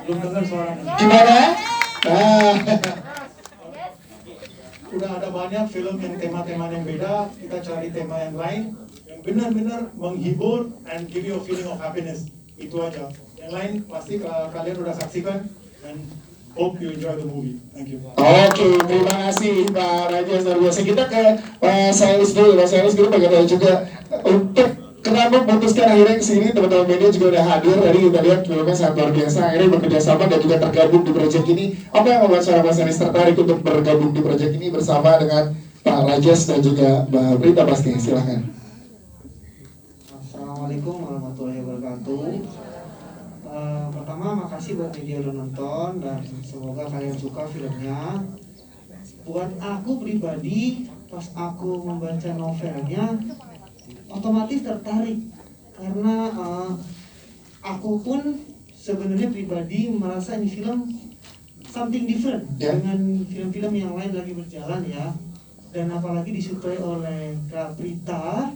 Belum dengar suaranya. Gimana? Nah, Udah ada banyak film yang tema-tema yang beda, kita cari tema yang lain yang benar-benar menghibur and give you a feeling of happiness. Itu aja. Yang lain pasti kalian udah saksikan dan hope you enjoy the movie. Thank you. oke, terima kasih Pak Raja luar biasa. Kita ke Pak Sales dulu. Pak Sales dulu bagaimana juga untuk kenapa memutuskan akhirnya kesini, teman-teman media juga udah hadir. Tadi kita lihat filmnya sangat luar biasa. Akhirnya bekerja sama dan juga tergabung di proyek ini. Apa yang membuat seorang Mas Sales tertarik untuk bergabung di proyek ini bersama dengan Pak Rajas dan juga Mbak Prita pasti. Silahkan. Assalamualaikum warahmatullahi wabarakatuh. Pertama makasih buat media udah nonton dan semoga kalian suka filmnya. Buat aku pribadi, pas aku membaca novelnya, otomatis tertarik karena aku pun sebenarnya pribadi merasa ini film something different dengan film-film yang lain lagi berjalan ya. Dan apalagi disukai oleh Kak Prita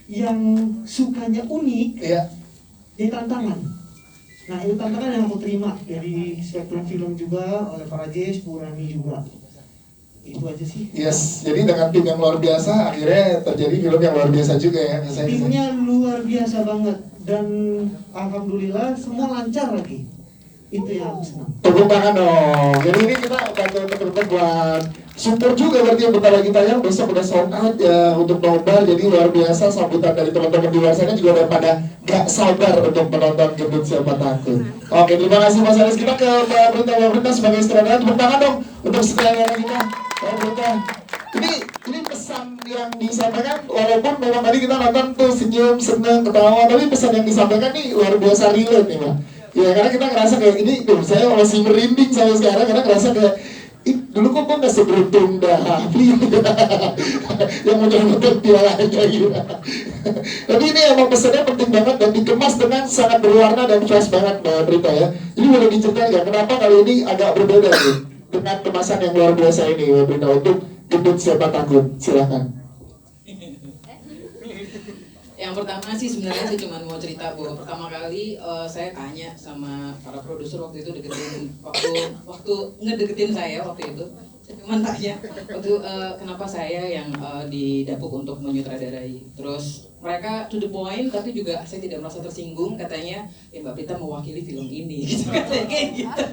yang sukanya unik, jadi tantangan. Nah itu tantangan yang aku terima dari Spektrum Film juga, oleh Pak Rajesh, Bu Rani juga. Itu aja sih. Yes, jadi dengan tim yang luar biasa akhirnya terjadi film yang luar biasa juga ya. Timnya luar biasa banget dan alhamdulillah semua lancar lagi. Itu yang aku senang. Tepuk tangan dong. Jadi ini kita bantu teman-teman buat support juga berarti yang bentar lagi tayang besok udah sold out ya untuk nobar. Jadi luar biasa sambutan dari teman-teman di luar sana juga udah pada gak sabar untuk menonton Gendut Siapa Takut. Oke, terima kasih Mas Aris. Kita ke Mbak Brita sebagai sutradara. Tepuk tangan dong untuk sutradara kita. Mbak Brita. Ini pesan yang disampaikan walaupun memang tadi kita nonton tuh senyum, senang, ketawa, tapi pesan yang disampaikan nih luar biasa relate nih Mbak. Ya karena kita ngerasa kayak ini, saya masih merinding sampai sekarang karena ngerasa kayak dulu kok gak seberuntung Davi yang menyelamatkan pialanya gitu. Tapi ini emang pesannya penting banget dan dikemas dengan sangat berwarna dan fresh banget Mbak Brita ya. Jadi boleh diceritain nggak kenapa kali ini agak berbeda nih dengan kemasan yang luar biasa ini Mbak Brita untuk Gendut Siapa Takut. Silahkan. Yang pertama sih sebenarnya saya cuma mau cerita bahwa pertama kali saya tanya sama para produser waktu itu waktu ngedeketin saya waktu itu. Saya cuma tanya waktu kenapa saya yang didapuk untuk menyutradarai. Terus mereka to the point tapi juga saya tidak merasa tersinggung, katanya ya Mbak Prita mewakili film ini gitu katanya kayak gitu.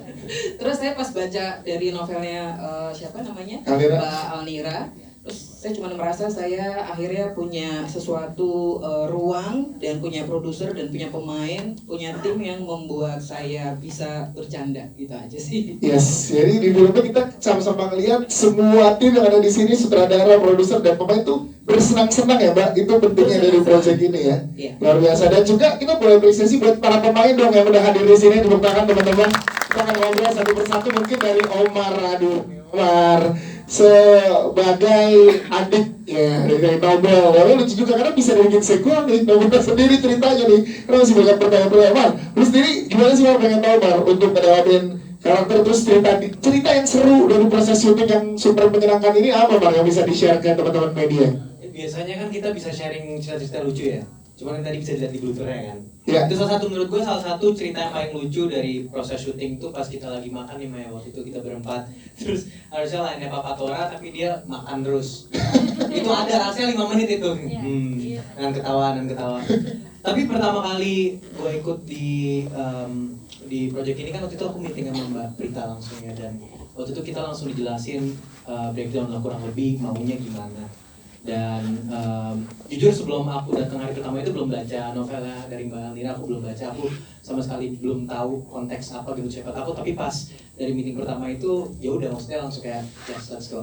Terus saya pas baca dari novelnya siapa namanya? Mbak Alnira. Terus saya cuma merasa saya akhirnya punya sesuatu ruang dan punya produser dan punya pemain, punya tim yang membuat saya bisa bercanda gitu aja sih. Yes, jadi di filmnya kita sama-sama ngeliat semua tim yang ada di sini, sutradara, produser dan pemain itu bersenang-senang ya Mbak. Itu pentingnya dari proyek ini ya. Luar biasa. Dan juga kita boleh apresiasi buat para pemain dong yang udah hadir di sini. Tepuk tangan teman-teman. Kita akan ngobrol satu persatu mungkin dari Omar. Aduh, Omar sebagai adik ya dari Nobel. Tapi lucu juga karena bisa dibikin sequel nih, Nobel sendiri ceritanya nih. Karena masih banyak pertanyaan-pertanyaan. Lu sendiri gimana sih Mar pengen tahu Mar untuk ngedawatin karakter terus cerita yang seru dari proses syuting yang super menyenangkan ini apa Mar yang bisa di-share ke teman-teman media? Biasanya kan kita bisa sharing cerita-cerita lucu ya. Cuman yang tadi bisa dilihat di bloopernya kan. Ya. Itu salah satu menurut gue salah satu cerita yang paling lucu dari proses syuting tuh pas kita lagi makan nih Maya, waktu itu kita berempat. Terus harusnya lainnya Papa Tora tapi dia makan terus. Itu ada harusnya 5 menit itu. Dan ketawa. Tapi pertama kali gue ikut di project ini kan waktu itu aku meeting sama Mbak Prita langsung ya, dan waktu itu kita langsung dijelasin breakdown lah kurang lebih maunya gimana. Dan jujur sebelum aku datang hari pertama itu belum baca novelnya dari Mbak Alnira, aku belum baca, aku sama sekali belum tahu konteks apa gitu Siapa Takut. Tapi pas dari meeting pertama itu ya udah maksudnya langsung kayak just let's go.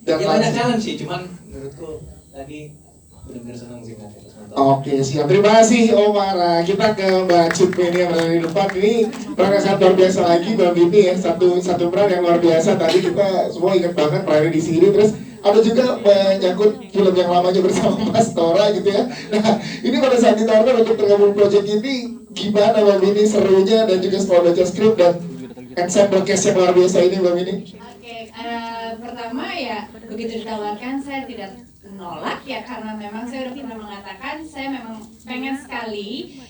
Ya banyak challenge sih, cuman menurutku tadi benar-benar senang sih kan. Oke, siap. Terima kasih Omar. Nah, kita ke Mbak Cipmi ini yang berada di depan. Ini peran yang sangat luar biasa lagi Mbak Bini ya. Satu peran yang luar biasa. Tadi kita semua ingat banget perannya di sini. Terus ada juga menyangkut film yang lamanya bersama Mas Tora gitu ya. Nah, ini pada saat ditawarkan untuk tergabung project ini, gimana Mbak Bini serunya dan juga setelah baca skrip dan ensemble cast yang luar biasa ini Mbak Bini? Oke, pertama ya begitu ditawarkan saya tidak menolak ya karena memang saya udah pernah mengatakan saya memang pengen sekali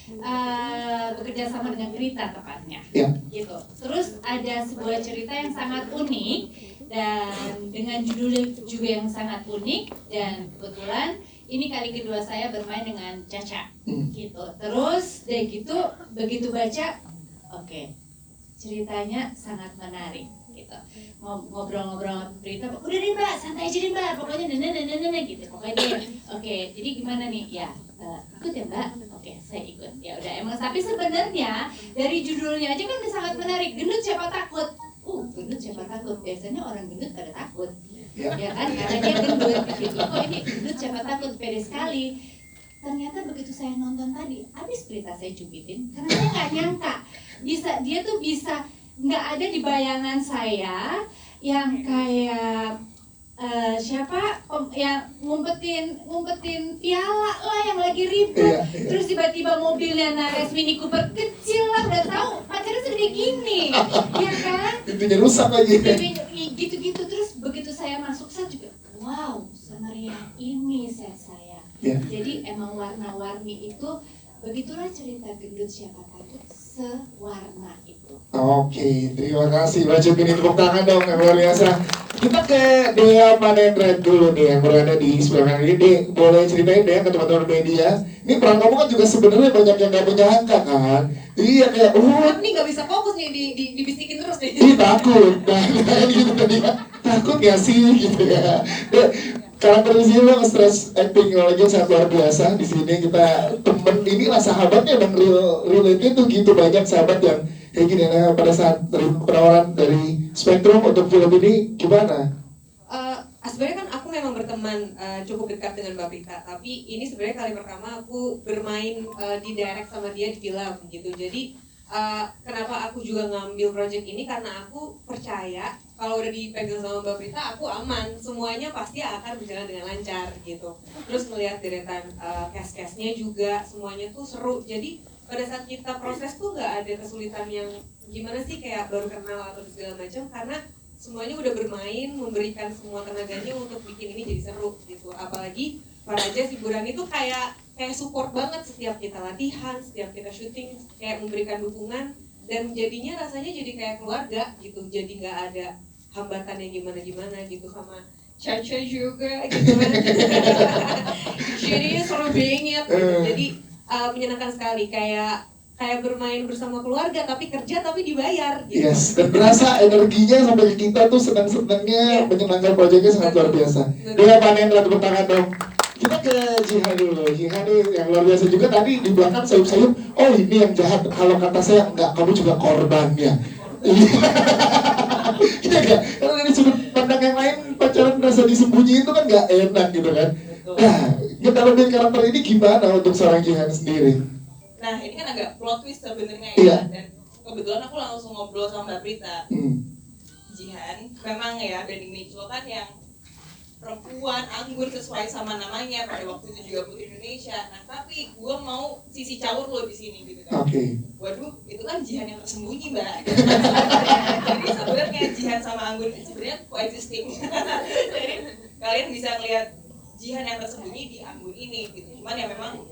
bekerja sama dengan Prita tepatnya. Ya. Gitu. Terus ada sebuah cerita yang sangat unik dan dengan judul juga yang sangat unik dan kebetulan ini kali kedua saya bermain dengan Caca. Gitu. Terus deh gitu begitu baca, oke, ceritanya sangat menarik. Gitu. Ngobrol-ngobrol Prita, udah deh Mbak, santai aja deh Mbak, pokoknya nenek gitu, pokoknya dia, oke, jadi gimana nih, ya ikut ya Mbak, oke saya ikut, ya udah emang tapi sebenarnya dari judulnya aja kan udah sangat menarik, gendut siapa takut, gendut siapa takut, biasanya orang gendut pada takut, ya kan, karena dia gendut, gitu, kok ini gendut siapa takut, pede sekali. Ternyata begitu saya nonton tadi, habis Prita saya cubitin, karena saya nggak nyangka, dia tuh bisa nggak ada di bayangan saya yang kayak siapa yang ngumpetin piala lah yang lagi ribut, terus tiba-tiba mobilnya Nares Mini Cooper kecil lah, udah tahu pacarnya segede gini, ya kan? Pintunya rusak lagi. Gitu-gitu terus begitu saya masuk saya juga wow, semeriah ini saya. Ya. Jadi emang warna-warni itu begitulah cerita gendut siapa takut sewarna itu. Oke, terima kasih. Wajib ini tepuk tangan dong, yang luar biasa. Kita ke Dea Manendra dulu nih yang berada di sebelah ini. Dea, boleh ceritain Dea ke teman-teman media. Ini peran kamu kan juga sebenarnya banyak yang gak menyangka kan. Iya kayak, Ini nggak bisa fokus nih dibisikin terus nih. Ih takut, nah gitu tadi ya. Takut gak sih gitu ya. Karakter di sini lo stress acting lagi sangat luar biasa. Di sini kita temen inilah sahabatnya dan relate tuh gitu banyak sahabat yang kayak gini. Nah pada saat penawaran dari Spektrum untuk film ini gimana? Sebenarnya kan aku memang berteman cukup dekat dengan Mbak Prita, tapi ini sebenarnya kali pertama aku bermain di direct sama dia di film gitu. Jadi kenapa aku juga ngambil project ini karena aku percaya kalau udah dipegang sama Mbak Prita aku aman, semuanya pasti akan berjalan dengan lancar gitu. Terus melihat deretan cast-castnya juga semuanya tuh seru. Jadi pada saat kita proses tuh nggak ada kesulitan yang gimana sih kayak baru kenal atau segala macam, karena semuanya udah bermain, memberikan semua tenaganya untuk bikin ini jadi seru gitu. Apalagi para jazz hiburan itu kayak support banget setiap kita latihan, setiap kita syuting, kayak memberikan dukungan dan jadinya rasanya jadi kayak keluarga gitu. Jadi nggak ada hambatan yang gimana-gimana gitu, sama Caca juga gitu kan. Jadi seru banget gitu. Jadi menyenangkan sekali kayak bermain bersama keluarga tapi kerja tapi dibayar gitu. Yes, dan berasa energinya sampai ke kita tuh senang-senangnya menyenangkan proyeknya sangat luar biasa. Dia Manendra tepuk tangan dong. Kita ke Jihan dulu. Jihan yang luar biasa juga tadi di belakang sayup-sayup. Oh ini yang jahat. Kalau kata saya enggak, kamu juga korbannya. Iya enggak? Karena dari sudut pandang yang lain pacaran merasa disembunyiin itu kan enggak enak gitu kan. Nah, ngedalamin karakter ini gimana untuk seorang Jihan sendiri? Nah ini kan agak plot twist sebenarnya Iya. ya, dan kebetulan aku langsung ngobrol sama Mbak Prita. Jihan, memang ya branding niche lo kan yang perempuan anggun sesuai sama namanya, pada waktu itu juga Putri Indonesia. Nah tapi gue mau sisi caur lo di sini gitu kan. Oke. Waduh, itu kan Jihan yang tersembunyi Mbak. Jadi sebenarnya Jihan sama anggun itu sebenarnya coexisting. Jadi kalian bisa ngelihat Jihan yang tersembunyi di anggun ini gitu. Cuman ya memang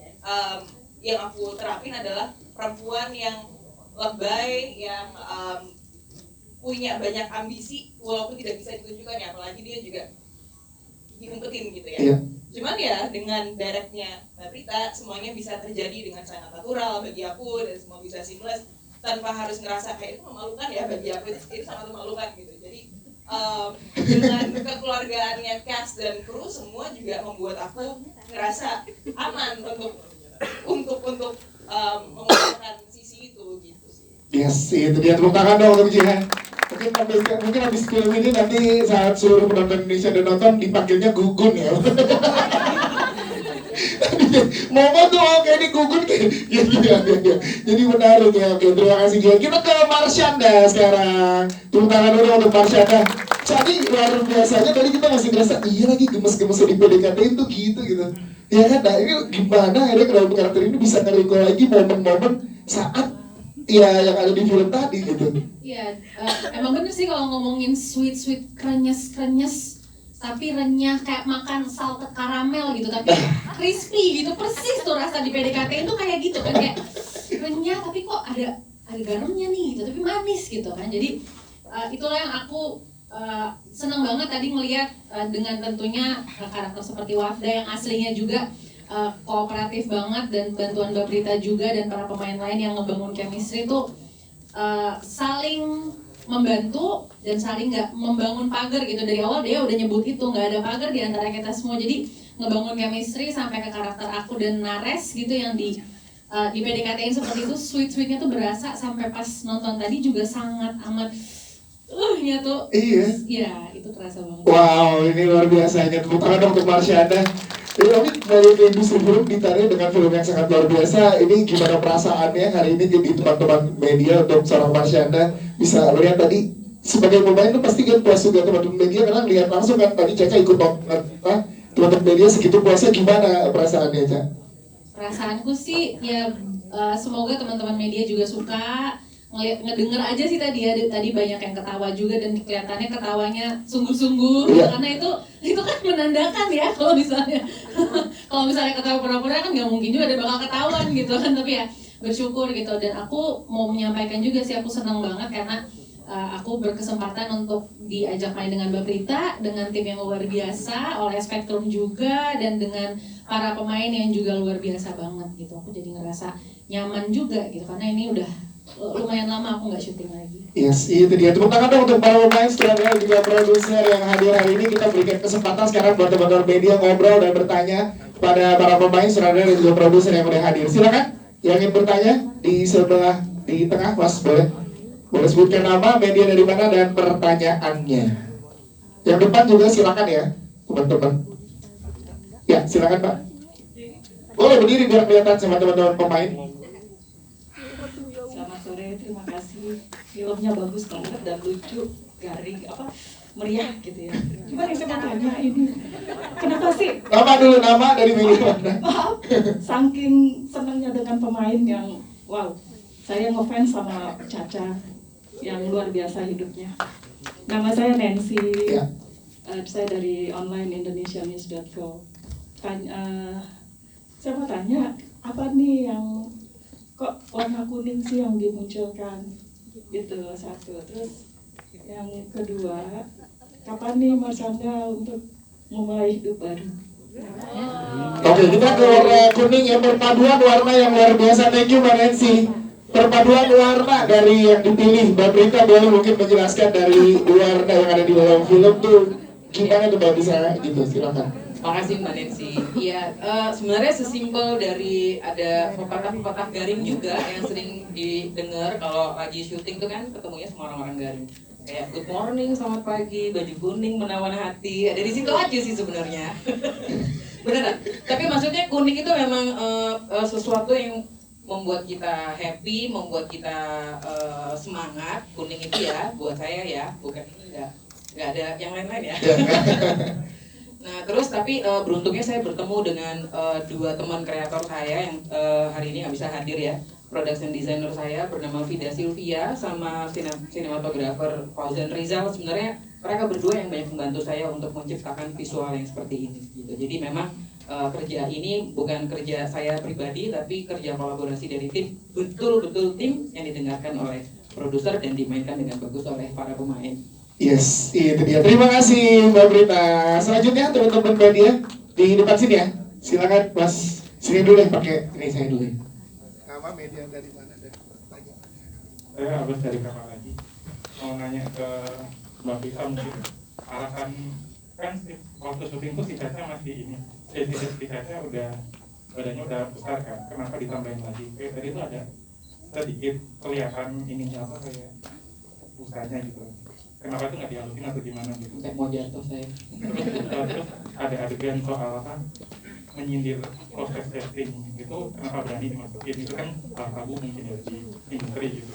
yang aku terapin adalah perempuan yang lebay, yang punya banyak ambisi walaupun tidak bisa ditunjukkan ya, apalagi dia juga diumpetin gitu ya. Iya. Cuman ya dengan directnya Mbak Prita semuanya bisa terjadi dengan sangat natural bagi aku dan semua bisa seamless tanpa harus ngerasa kayak itu memalukan ya, bagi aku itu sangat memalukan gitu. Jadi dengan kekeluargaannya cast dan kru semua juga membuat aku ngerasa aman untuk menggunakan sisi itu gitu sih. Yes, itu dia, tepuk tangan dong untuk Jihan. Mungkin habis film ini nanti saat seluruh penonton Indonesia udah nonton dipanggilnya Gugun ya. Momo tuh kayak ini Gugun kayak ya. Jadi menarik ya. Oke, terima kasih Jihan. Kita ke Marsyanda sekarang. Tepuk tangan dulu untuk Marsyanda. Jadi luar biasanya tadi kita masih ngerasa iya lagi gemes-gemesnya di PDKT-in tuh gitu. Ya kan, nah ini gimana akhirnya ke dalam karakter ini bisa nge-recall lagi momen-momen saat ya yang ada di film tadi gitu. Iya, emang bener sih kalau ngomongin sweet krenyes tapi renyah kayak makan salted karamel gitu, tapi crispy gitu, persis tuh rasa di PDKT itu kayak gitu kan, kayak renyah tapi kok ada garamnya nih gitu, tapi manis gitu kan. Jadi itulah yang aku seneng banget tadi ngelihat dengan tentunya karakter seperti Wafda yang aslinya juga kooperatif banget, dan bantuan Mbak Prita juga dan para pemain lain yang ngebangun chemistry itu saling membantu dan saling nggak membangun pagar gitu. Dari awal dia udah nyebut itu, nggak ada pagar di antara kita semua, jadi ngebangun chemistry sampai ke karakter aku dan Nares gitu yang di PDKT-in seperti itu, sweet-sweetnya tuh berasa sampai pas nonton tadi juga sangat amat nya tuh. Iya. Iya, itu terasa banget. Wow, ini luar biasanya. Tepuk tangan dong untuk Marsyanda. Jadi kami dari industri film ditarik dengan film yang sangat luar biasa. Ini gimana perasaannya hari ini jadi teman-teman media untuk seorang Marsyanda bisa melihat tadi sebagai pemain itu pasti kan puas juga teman-teman media karena lihat langsung kan tadi Caca ikut teman-teman media segitu puasnya, gimana perasaannya Caca? Perasaanku sih ya semoga teman-teman media juga suka ngedenger aja sih tadi ya, tadi banyak yang ketawa juga dan kelihatannya ketawanya sungguh-sungguh karena itu kan menandakan ya kalau misalnya ketawa pura-pura kan nggak mungkin juga ada bakal ketahuan gitu kan, tapi ya bersyukur gitu. Dan aku mau menyampaikan juga sih aku senang banget karena aku berkesempatan untuk diajak main dengan Mbak Prita, dengan tim yang luar biasa, oleh Spektrum juga, dan dengan para pemain yang juga luar biasa banget gitu. Aku jadi ngerasa nyaman juga gitu karena ini udah lumayan lama aku nggak syuting lagi. Yes, itu dia. Tepuk tangan dong untuk para pemain, sutradara juga produser yang hadir hari ini. Kita berikan kesempatan sekarang buat teman-teman media ngobrol dan bertanya kepada para pemain, sutradara dan juga produser yang udah hadir. Silakan yang ingin bertanya di sebelah di tengah, Mas, boleh sebutkan nama, media dari mana, dan pertanyaannya. Yang depan juga silakan ya, teman-teman. Ya, silakan Pak. Boleh berdiri biar kelihatan sama teman-teman pemain. Selamat sore, terima kasih. Filmnya bagus banget dan lucu, garing, meriah gitu ya. Cuman yang saya mau tanya ini, kenapa sih? Nama dulu, nama dari media mana? Maaf, saking senangnya dengan pemain yang wow, saya ngefans sama Caca yang luar biasa hidupnya. Nama saya Nancy, Ya. Saya dari online indonesianews.co. Saya mau tanya, apa nih yang kok warna kuning sih yang dimunculkan? Gitu, satu. Terus yang kedua, kapan nih Marsyanda untuk memulai hidup baru? Oke, kita ke warna kuning ya, perpaduan warna yang luar biasa. Thank you Mbak Nancy. Perpaduan warna dari yang dipilih, Mbak Prita boleh mungkin menjelaskan dari warna yang ada di dalam film tuh gimana tuh Mbak bisa gitu, silakan. Makasih Mbak Nancy. Iya, sebenarnya sesimpel dari ada pepatah-pepatah garing juga yang sering didengar kalau lagi syuting tuh kan ketemunya sama orang-orang garing. Kayak good morning, selamat pagi, baju kuning menawan hati. Ada di situ aja sih sebenarnya. Beneran. Tapi maksudnya kuning itu memang sesuatu yang membuat kita happy, membuat kita semangat. Kuning itu ya buat saya ya, bukan nggak ada yang lain-lain ya. Nah terus tapi beruntungnya saya bertemu dengan dua teman kreator saya yang hari ini nggak bisa hadir ya. Production designer saya bernama Vida Sylvia sama sinematografer Fauzan Rizal. Sebenarnya mereka berdua yang banyak membantu saya untuk menciptakan visual yang seperti ini gitu. Jadi memang kerja ini bukan kerja saya pribadi tapi kerja kolaborasi dari tim, betul-betul tim yang didengarkan oleh produser dan dimainkan dengan bagus oleh para pemain. Yes, itu dia. Terima kasih Mbak Prita. Selanjutnya teman-teman media di depan sini ya. Silakan Mas. Sini dulu ya, pakai ini saya dulu. Nama media dari mana? Saya habis dari kamar lagi. Mau nanya ke Mbak Prita mungkin arahan kan waktu syuting tuh si Caca masih ini. Si Caca udah badannya udah besar kan. Kenapa ditambahin lagi? Kayak tadi tuh ada sedikit kelihatan ininya apa kayak busanya gitu. Kenapa itu nggak dihalusin atau gimana gitu? Kayak mau jatuh saya. Terus ada adegan soal apa? Menyindir proses testing itu kenapa berani dimasukin? Itu kan tabu mungkin ya di industri gitu.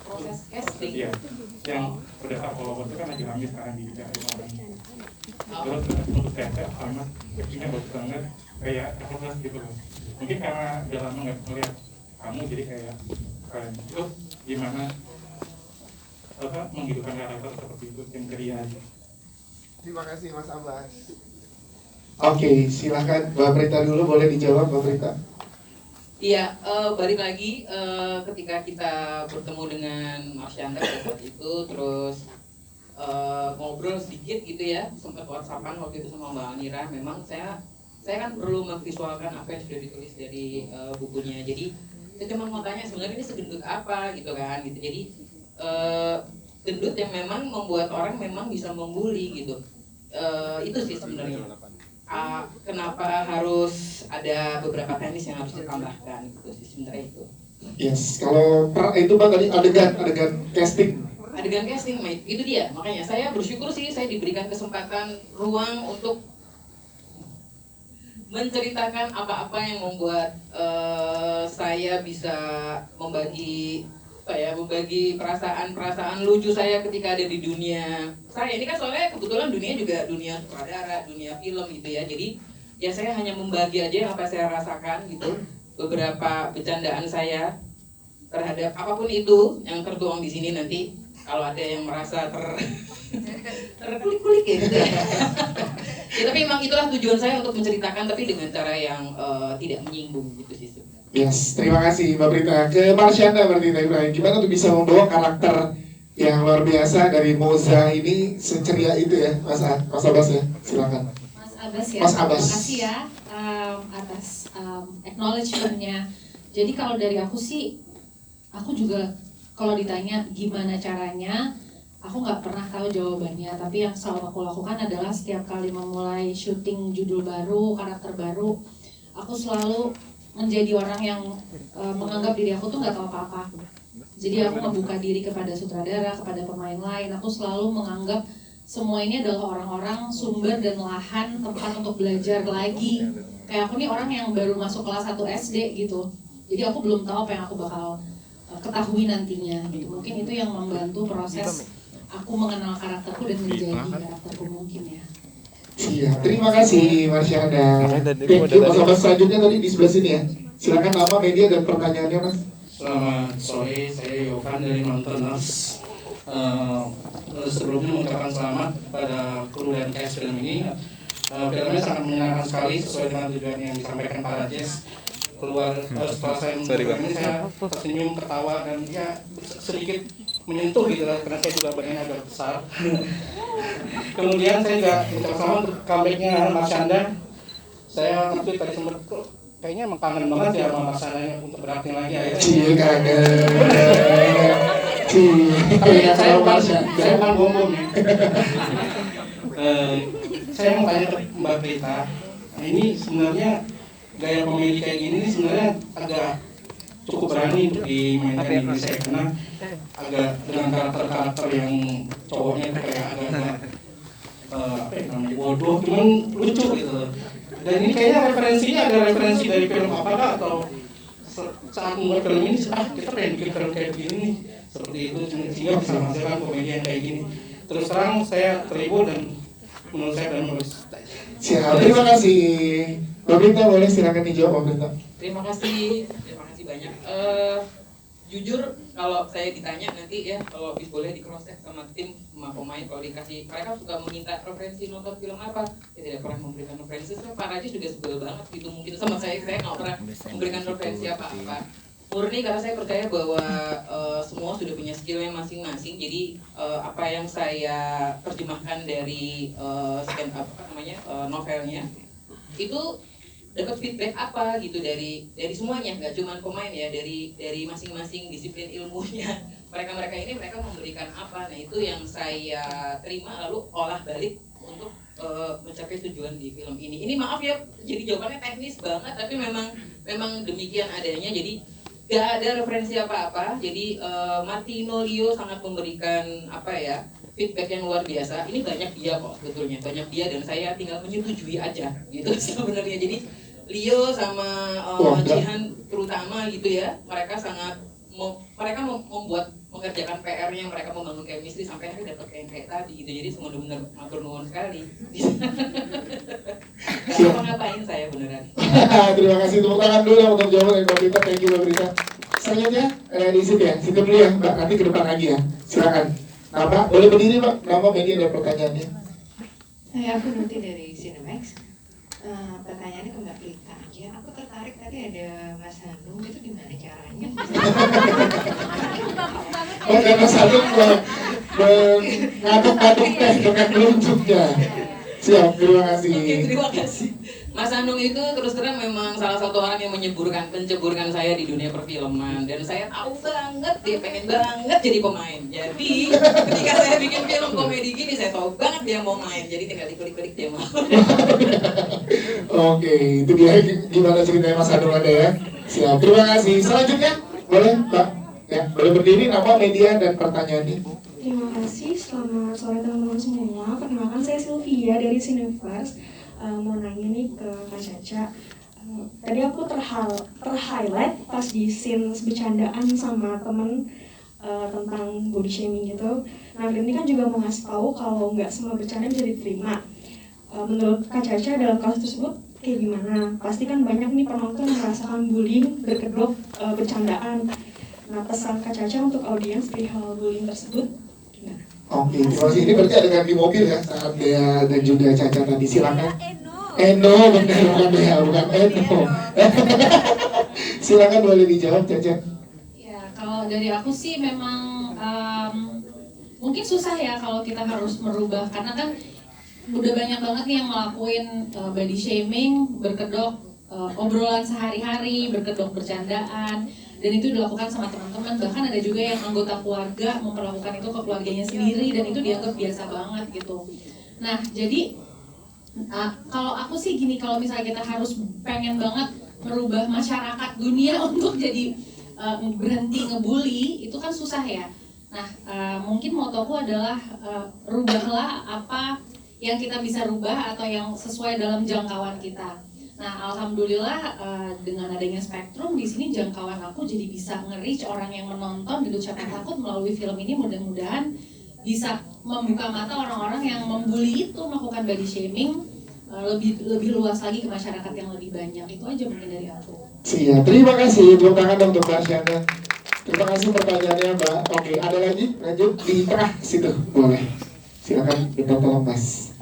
Proses casting. Iya. Yang pada saat follower itu kan lagi rame sekarang di bidang orang. Terus untuk tesnya sama actingnya bagus banget, kayak effortless gitu loh. Mungkin karena udah lama nggak ngeliat kamu jadi kayak keren. Terus gimana menghidupkan karakter seperti itu yang ceria aja? Terima kasih Mas Abbas. Oke, silakan Mbak Prita dulu, boleh dijawab Mbak Prita. Iya, balik lagi ketika kita bertemu dengan Marsyanda saat itu, terus ngobrol sedikit gitu ya, sempat whatsappan waktu itu sama Mbak Anira. Memang saya kan perlu memvisualkan apa yang sudah ditulis dari bukunya. Jadi saya cuma mau tanya sebenarnya ini segendut apa gitu kan, gitu. Jadi gendut yang memang membuat orang memang bisa membuli gitu. Itu sih sebenarnya. Kenapa harus ada beberapa teknis yang harus ditambahkan gitu sih sebenarnya itu. Yes, kalau itu Bang tadi adegan casting. Adegan casting, itu dia. Makanya saya bersyukur sih saya diberikan kesempatan ruang untuk menceritakan apa-apa yang membuat saya bisa membagi perasaan lucu saya ketika ada di dunia saya. Ini kan soalnya kebetulan dunia juga dunia sutradara, dunia film gitu ya. Jadi ya saya hanya membagi aja apa saya rasakan gitu. Beberapa bercandaan saya terhadap apapun itu yang tertuang di sini nanti kalau ada yang merasa terkulik-kulik ya gitu ya. Ya tapi memang itulah tujuan saya untuk menceritakan tapi dengan cara yang tidak menyinggung gitu sih. Yes, terima kasih Mbak Prita. Ke Marsyanda berarti Ibrahim, gimana tuh bisa membawa karakter yang luar biasa dari Moza ini seceria itu ya, Mas Abbas ya, silakan. Mas Abbas ya, Mas Abbas. terima kasih ya atas acknowledgement-nya. Jadi kalau dari aku sih, aku juga kalau ditanya gimana caranya, aku nggak pernah tahu jawabannya. Tapi yang selalu aku lakukan adalah setiap kali memulai syuting judul baru, karakter baru, aku selalu menjadi orang yang menganggap diri aku tuh nggak tahu apa-apa. Jadi aku membuka diri kepada sutradara, kepada pemain lain. Aku selalu menganggap semua ini adalah orang-orang sumber dan lahan tempat untuk belajar lagi. Kayak aku nih orang yang baru masuk kelas 1 SD gitu. Jadi aku belum tahu apa yang aku bakal ketahui nantinya. Gitu. Mungkin itu yang membantu proses aku mengenal karakterku dan menjadi karakterku mungkin ya. Iya, terima kasih Marsyanda. Thank you Mas Abbas. Selanjutnya tadi di sebelah sini ya. Silakan nama, media dan pertanyaannya Mas. Selamat sore, saya Yovan dari Nontoners. Sebelumnya mengucapkan selamat pada kru dan cast film ini. Filmnya sangat menyenangkan sekali sesuai dengan tujuan yang disampaikan para Jess. Keluar setelah saya menonton ini saya tersenyum, ketawa dan ya sedikit menyentuh gitu lah, karena saya juga badannya agak besar. Kemudian saya juga minta selamat untuk comebacknya Marsyanda. Saya nge-tweet tadi sempat kayaknya emang kangen banget ya sama Marsyanda untuk berakting lagi akhirnya. Cie kangen. Tapi saya bukan bom ya. Saya mau tanya ke Mbak Prita. Nah, ini sebenarnya gaya komedi kayak gini sebenarnya agak cukup berani untuk dimainkan di Indonesia karena agak dengan karakter-karakter yang cowoknya itu kayak agak apa ya namanya bodoh, cuman lucu gitu. Dan ini kayaknya referensinya ada referensi dari film apakah atau saat membuat film ini kita pengen bikin film kayak begini nih seperti itu sehingga bisa menghasilkan komedi yang kayak gini. Terus terang saya terhibur dan menurut saya dan bagus. Siap, terima kasih. Mbak Prita boleh silakan dijawab Mbak Prita. Terima kasih banyak. Jujur kalau saya ditanya nanti ya, kalau boleh di cross check sama tim sama pemain, kalau dikasih mereka suka meminta referensi nonton film apa, saya tidak pernah memberikan referensi. Saya Pak Rajis juga sebel banget gitu mungkin sama saya nggak pernah memberikan referensi apa-apa. Murni karena saya percaya bahwa semua sudah punya skillnya masing-masing. Jadi apa yang saya terjemahkan dari novelnya itu dapat feedback apa gitu dari semuanya, nggak cuma pemain ya, dari masing-masing disiplin ilmunya mereka ini mereka memberikan apa. Nah itu yang saya terima lalu olah balik untuk mencapai tujuan di film ini. Ini maaf ya jadi jawabannya teknis banget tapi memang demikian adanya. Jadi nggak ada referensi apa-apa. Jadi Martino Leo sangat memberikan feedback yang luar biasa. Ini banyak dia kok sebetulnya, banyak dia dan saya tinggal menyetujui aja gitu sebenarnya. Jadi Leo sama Jihan terutama gitu ya, mereka sangat mengerjakan PR-nya, mereka membangun chemistry sampai akhirnya dapat kayak tadi gitu. Jadi semua benar matur nuwun sekali. Gak ngapain saya beneran. Terima kasih, tepuk tangan dulu untuk jawaban dari Mbak Prita. Thank you Mbak Prita. Selanjutnya di situ ya, situ dulu ya Mbak, nanti ke depan lagi ya. Silakan. Nama, boleh berdiri Pak, nama, media dan pertanyaannya. Aku Nuti dari Cinemax. Pertanyaannya ke Mbak Prita aja. Aku tertarik tadi ada Mas Hanung, itu gimana caranya? Oh, dan Mas Hanung mengaduk-aduk teh dengan telunjuknya. Siap, terima kasih. Oke, terima kasih. Mas Anung itu terus terang memang salah satu orang yang menceburkan saya di dunia perfilman, dan saya tahu banget dia pengen banget jadi pemain. Jadi ketika saya bikin film komedi gini, saya tahu banget dia mau main. Jadi tinggal diklik-klik dia mau. Oke, itu dia gimana ceritanya Mas Anung ada ya. Siap, terima kasih. Selanjutnya boleh Mbak, ya boleh berdiri, nama, media, dan pertanyaannya. Terima kasih, selamat sore teman-teman semuanya. Perkenalkan saya Sylvia dari Cineverse. Mau nanya nih ke Kak Caca. Tadi aku terhighlight pas di scene bercandaan sama temen tentang body shaming gitu. Nah, ini kan juga mau ngasih tahu kalau nggak semua bercanda bisa diterima. Menurut Kak Caca dalam kasus tersebut kayak gimana? Pasti kan banyak nih penonton yang merasakan bullying berkedok bercandaan. Nah, pesan Kak Caca untuk audiens perihal bullying tersebut gimana? Oke, terima kasih. Ini berarti ada di mobil ya saat Dea dan juga Caca tadi, silakan. Eno, benar, bukan Dea, bukan Eno. Silakan boleh dijawab Caca. Ya, kalau dari aku sih memang mungkin susah ya kalau kita harus merubah, karena kan udah banyak banget nih yang ngelakuin body shaming, berkedok obrolan sehari-hari, berkedok bercandaan, dan itu dilakukan sama teman-teman. Bahkan ada juga yang anggota keluarga memperlakukan itu ke keluarganya sendiri, dan itu dianggap biasa banget gitu. Nah, jadi kalau aku sih gini, kalau misalnya kita harus pengen banget merubah masyarakat dunia untuk jadi berhenti ngebully, itu kan susah ya. Nah, mungkin motoku adalah rubahlah apa yang kita bisa rubah atau yang sesuai dalam jangkauan kita. Nah, alhamdulillah dengan adanya Spektrum di sini jangkauan aku jadi bisa nge-reach orang yang menonton gitu. Siapa takut melalui film ini mudah-mudahan bisa membuka mata orang-orang yang membuli itu, melakukan body shaming lebih luas lagi ke masyarakat yang lebih banyak. Itu aja mungkin dari aku. Siap, terima kasih. Tepuk tangan dong untuk Mbak Syana. Terima kasih pertanyaannya Mbak. Oke, ada lagi? Lanjut di tengah situ, boleh. Silakan minta tolong Mas.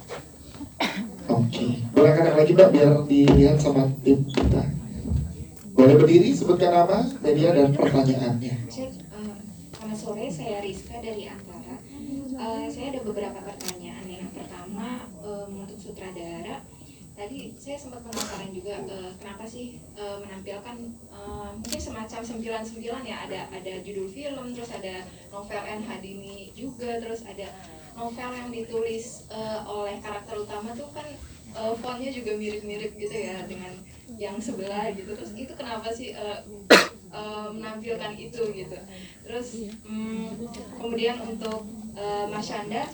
Oke, boleh kan lagi Mbak biar dilihat sama tim kita. Boleh berdiri, sebutkan nama, media, dan pertanyaannya. Selamat sore, saya Rizka dari Antara. Saya ada beberapa pertanyaan. Yang pertama untuk sutradara. Tadi saya sempat penasaran juga kenapa sih menampilkan mungkin semacam 99 ya, ada judul film, terus ada novel N. Hadini juga, terus ada novel yang ditulis oleh karakter utama tuh kan fontnya juga mirip-mirip gitu ya dengan yang sebelah gitu. Terus itu kenapa sih menampilkan itu gitu. Terus kemudian untuk Mas Syanda,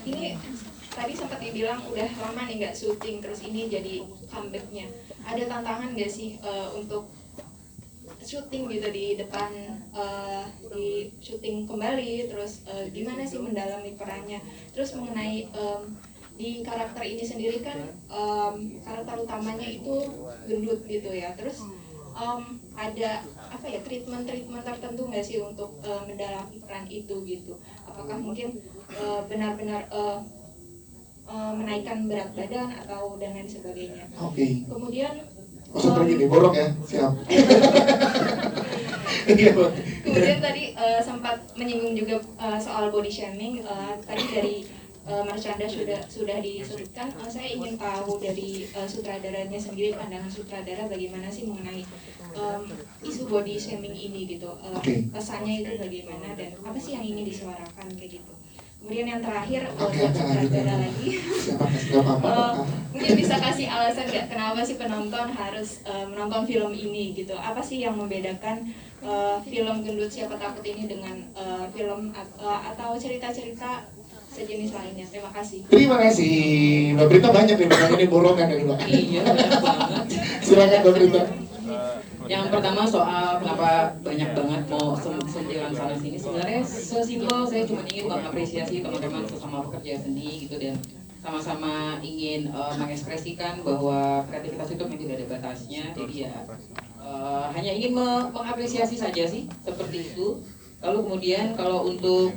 ini tadi sempat dibilang udah lama nih nggak syuting, terus ini jadi comebacknya. Ada tantangan nggak sih untuk syuting gitu di depan, di syuting kembali, terus gimana sih mendalami perannya? Terus mengenai di karakter ini sendiri kan karakter utamanya itu gendut gitu ya, terus ada apa ya, treatment tertentu nggak sih untuk mendalami peran itu gitu? Apakah mungkin benar-benar menaikkan berat badan atau dan lain sebagainya? Oke. Kemudian seperti ini, borok ya, siap. Kemudian tadi sempat menyinggung juga soal body shaming. Tadi dari Marcanda sudah disebutkan. Saya ingin tahu dari sutradaranya sendiri, pandangan sutradara bagaimana sih mengenai isu body shaming ini gitu. Kesannya itu bagaimana dan apa sih yang ingin disuarakan kayak gitu. Kemudian yang terakhir buat sutradara lagi, mungkin bisa kasih alasan nggak kenapa sih penonton harus menonton film ini gitu? Apa sih yang membedakan film Gendut Siapa Takut ini dengan film atau cerita-cerita sejenis lainnya? Terima kasih. Terima kasih. Mbak Brita banyak nih, makanya ini borongan dari Mbak. Iya, banyak banget. Silakan Mbak Brita. Yang pertama soal kenapa banyak banget mau sentilan sana sini, sebenarnya sesimpel saya cuma ingin mengapresiasi teman-teman sesama pekerja seni gitu, dan sama-sama ingin mengekspresikan bahwa kreativitas itu memang tidak ada batasnya. Jadi ya hanya ingin mengapresiasi saja sih, seperti itu. Lalu kemudian kalau untuk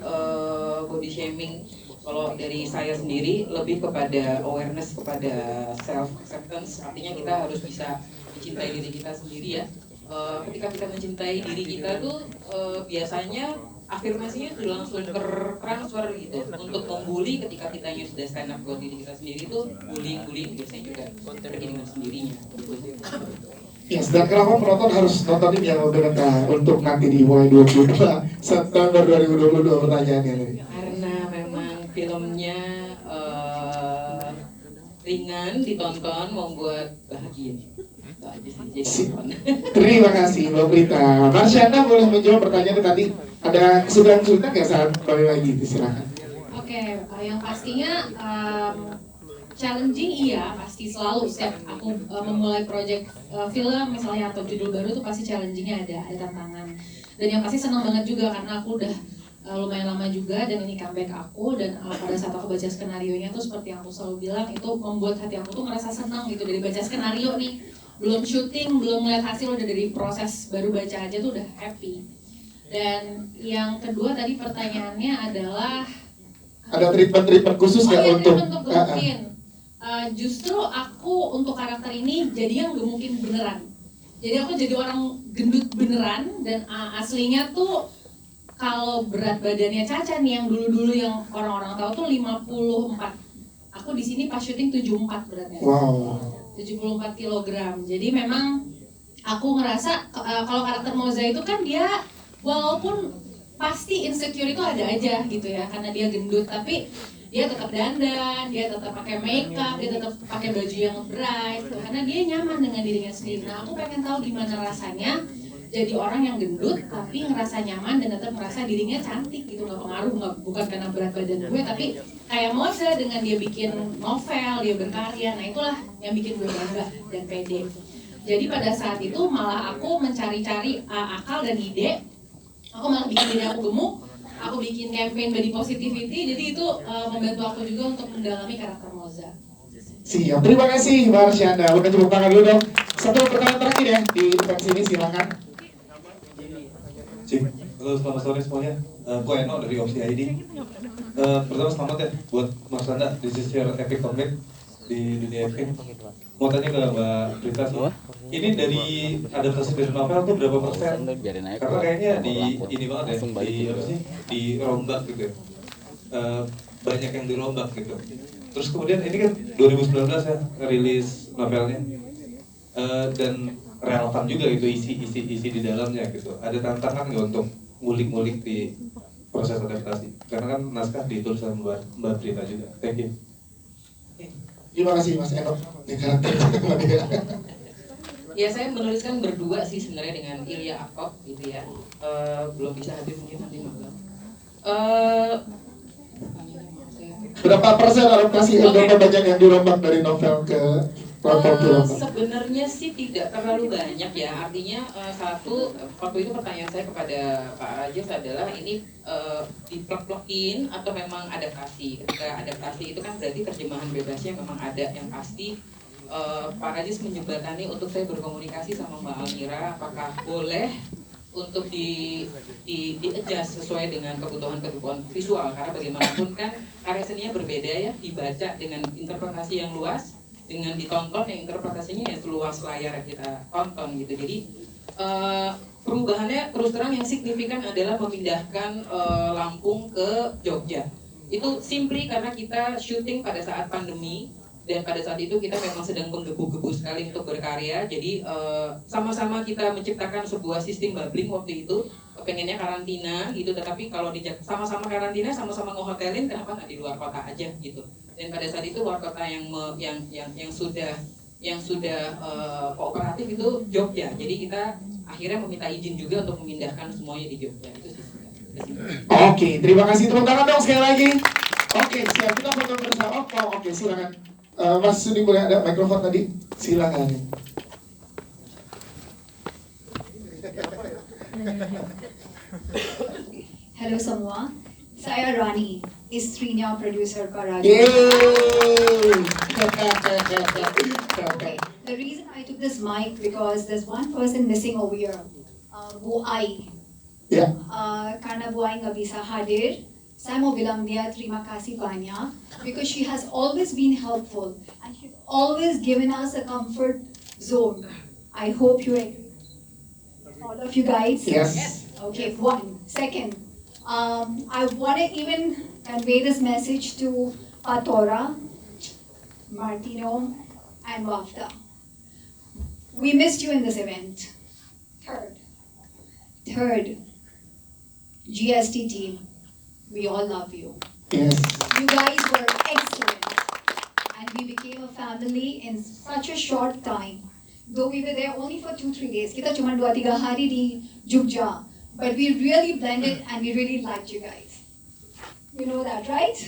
body shaming. Kalau dari saya sendiri lebih kepada awareness, kepada self acceptance. Artinya kita harus bisa mencintai diri kita sendiri ya. Ketika kita mencintai diri kita tuh biasanya afirmasinya sudah langsung transfer gitu. Untuk membuli ketika kita sudah stand up buat diri kita sendiri tuh bullying biasanya juga pergi dengan sendirinya. Yes, dan kenapa penonton harus nontonin yang untuk nanti dimulai 22 September 2022 pertanyaannya nih? Karena memang filmnya ringan ditonton, membuat bahagia. Terima kasih Mbak Prita. Marsyanda boleh menjawab pertanyaan tadi. Ada kesulitan nggak saat kembali lagi? Silakan. Oke, yang pastinya challenging iya, pasti selalu setiap aku memulai project film misalnya atau judul baru tuh pasti challengingnya ada tantangan. Dan yang pasti senang banget juga karena aku udah lumayan lama juga dan ini comeback aku, dan pada saat aku baca skenarionya tuh seperti yang aku selalu bilang, itu membuat hati aku tuh ngerasa senang gitu dari baca skenario nih. Belum syuting, belum ngeliat hasil, udah dari proses baru baca aja tuh udah happy. Dan yang kedua tadi pertanyaannya adalah ada treatment khusus nggak untuk mungkin justru aku untuk karakter ini jadi yang gak mungkin beneran. Jadi aku jadi orang gendut beneran, dan aslinya tuh kalau berat badannya Caca nih yang dulu yang orang-orang tahu tuh 54. Aku di sini pas syuting 74 beratnya. Wow. 74 kg. Jadi memang aku ngerasa kalau karakter Moza itu kan dia walaupun pasti insecure itu ada aja gitu ya karena dia gendut, tapi dia tetap dandan, dia tetap pakai makeup, dia tetap pakai baju yang bright gitu, karena dia nyaman dengan dirinya sendiri. Nah, aku pengen tahu gimana rasanya jadi orang yang gendut tapi ngerasa nyaman dan tetap merasa dirinya cantik gitu, nggak pengaruh, bukan karena berat badan gue, tapi kayak Moza dengan dia bikin novel, dia berkarya, nah itulah yang bikin gue bangga dan pede. Jadi pada saat itu malah aku mencari-cari akal dan ide, aku malah bikin diri aku gemuk, aku bikin campaign body positivity, jadi itu membantu aku juga untuk mendalami karakter Moza. Siap, terima kasih Mbak Arsyanda. Udah tepuk tangan dulu dong. Satu pertanyaan terakhir ya di event sini, silakan. Cik, halo selamat sore semuanya. Gue Eno dari Opsi ID. Pertama selamat ya buat Mas Anda, this is your epic comeback di dunia film. Mau tanya ke Mbak Prita sih, ini dari adaptasi dari novel tuh berapa persen? Karena kayaknya di ini banget ya, dirombak gitu. Banyak yang dirombak gitu. Terus kemudian ini kan 2019 ya rilis novelnya, dan relevan juga gitu isi di dalamnya gitu. Ada tantangan nggak untuk ngulik-ngulik di proses adaptasi? Karena kan naskah ditulis sama Mbak Prita juga. Thank you. Terima kasih Mas Eno. Ya saya menuliskan berdua sih sebenarnya dengan Ilya Akop gitu ya. Belum bisa hadir mungkin nanti malam. Berapa persen adaptasi berapa banyak yang dirombak dari novel ke platform film? Sebenarnya sih tidak terlalu banyak ya. Artinya satu, waktu itu pertanyaan saya kepada Pak Rajes adalah ini diplek-plekin atau memang adaptasi. Ketika adaptasi itu kan berarti terjemahan bebasnya memang ada, yang pasti Pak Rajes menjembatani untuk saya berkomunikasi sama Mbak Almira apakah boleh untuk di-adjust sesuai dengan kebutuhan visual, karena bagaimanapun kan karya seninya berbeda ya, dibaca dengan interpretasi yang luas, dengan ditonton yang interpretasinya yang seluas layar yang kita tonton gitu. Jadi perubahannya terus terang yang signifikan adalah memindahkan Lampung ke Jogja. Itu simply karena kita syuting pada saat pandemi, dan pada saat itu kita memang sedang menggebu-gebu sekali untuk berkarya. Jadi sama-sama kita menciptakan sebuah sistem bubbling waktu itu, pengennya karantina gitu, tetapi kalau sama-sama karantina, sama-sama ngehotelin, kenapa nggak di luar kota aja gitu. Dan pada saat itu luar kota yang sudah kooperatif itu Jogja. Jadi kita akhirnya meminta izin juga untuk memindahkan semuanya di Jogja. Itu sih. Oke, terima kasih, tepuk tangan dong sekali lagi. Oke, siap, kita foto bersama. Oke, silakan. Mas Sudi boleh ada mikrofon tadi? Silakan. Halo semua, saya Rani, istrinya produser Karaja. The reason I took this mic because there's one person missing over here, Bu Ai. Yeah. Karena Bu Ai nggak bisa hadir, saya mau bilang dia terima kasih banyak because she has always been helpful and she's always given us a comfort zone. I hope you agree. All of you guys? Yes. Okay, one. Second, I want to even convey this message to Patora, Martino, and Wafda. We missed you in this event. Third, GST team, we all love you. Yes. You guys were excellent. And we became a family in such a short time. Though we were there only for 2-3 days. Kita cuma 2-3 hari di Jogja. But we really blended and we really liked you guys. You know that, right?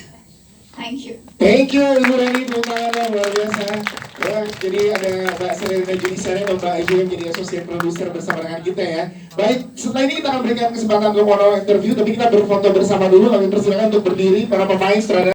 Thank you. Thank you Ibu Reni, tepuk tangannya luar biasa. Ya, jadi ada Mbak Serena Junisari dan Mbak Ayu yang menjadi associate producer bersama dengan kita ya. Baik, setelah ini kita akan berikan kesempatan untuk mono interview, tapi kita berfoto bersama dulu. Kami persilakan untuk berdiri para pemain, saudara.